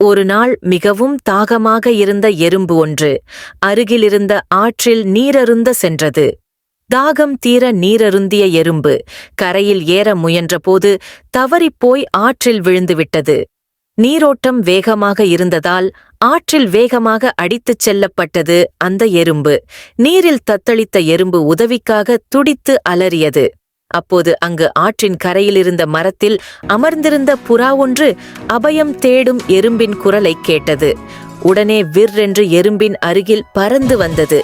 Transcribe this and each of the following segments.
ஒரு நாள் மிகவும் தாகமாக இருந்த எறும்பு ஒன்று அருகிலிருந்த ஆற்றில் நீரருந்த சென்றது. தாகம் தீர நீரருந்திய எறும்பு கரையில் ஏற முயன்றபோது தவறிப்போய் ஆற்றில் விழுந்துவிட்டது. நீரோட்டம் வேகமாக இருந்ததால் ஆற்றில் வேகமாக அடித்துச் செல்லப்பட்டது அந்த எறும்பு. நீரில் தத்தளித்த எறும்பு உதவிக்காக துடித்து அலறியது. அப்போது அங்கு ஆற்றின் கரையிலிருந்த மரத்தில் அமர்ந்திருந்த புறா ஒன்று அபயம் தேடும் எறும்பின் குரலைக் கேட்டது. உடனே விற்றென்று எறும்பின் அருகில் பறந்து வந்தது.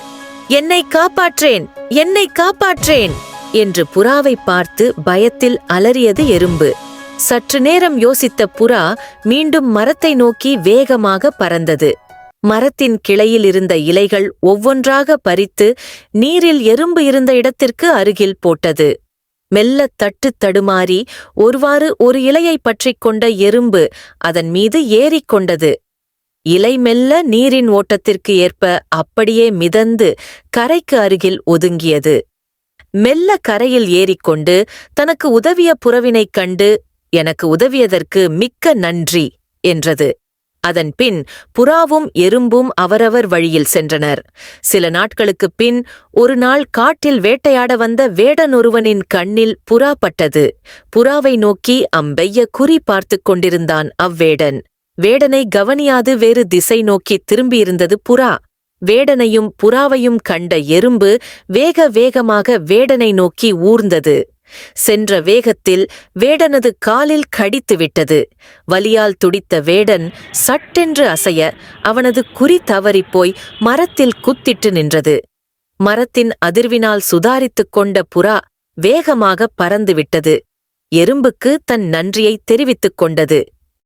என்னை காப்பாற்றேன், என்னை காப்பாற்றேன் என்று புறாவை பார்த்து பயத்தில் அலறியது எறும்பு. சற்று நேரம் யோசித்த புறா மீண்டும் மரத்தை நோக்கி வேகமாக பறந்தது. மரத்தின் கிளையில் இருந்த இலைகள் ஒவ்வொன்றாக பறித்து நீரில் எறும்பு இருந்த இடத்திற்கு அருகில் போட்டது. மெல்ல தட்டு தடுமாறி ஒருவாறு ஒரு இலையை பற்றிக் கொண்ட எறும்பு அதன் மீது ஏறிக்கொண்டது. இலை மெல்ல நீரின் ஓட்டத்திற்கு ஏற்ப அப்படியே மிதந்து கரைக்கு அருகில் ஒதுங்கியது. மெல்ல கரையில் ஏறிக்கொண்டு தனக்கு உதவிய புறவினைக் கண்டு, எனக்கு உதவியதற்கு மிக்க நன்றி என்றது. அதன்பின் புறாவும் எறும்பும் அவரவர் வழியில் சென்றனர். சில நாட்களுக்குப் பின் ஒரு நாள் காட்டில் வேட்டையாட வந்த வேடன் ஒருவனின் கண்ணில் புறா பட்டது. புறாவை நோக்கி அம்பெய்ய குறி பார்த்துக் கொண்டிருந்தான் அவ்வேடன். வேடனை கவனியாது வேறு திசை நோக்கி திரும்பியிருந்தது புறா. வேடனையும் புறாவையும் கண்ட எறும்பு வேக வேகமாக வேடனை நோக்கி ஊர்ந்தது. சென்ற வேகத்தில் வேடனது காலில் கடித்துவிட்டது. வலியால் துடித்த வேடன் சட்டென்று அசைய அவனது குறி தவறிப்போய் மரத்தில் குத்திட்டு நின்றது. மரத்தின் அதிர்வினால் சுதாரித்துக் கொண்ட புறா வேகமாக பறந்துவிட்டது. எறும்புக்கு தன் நன்றியை தெரிவித்துக் கொண்டது.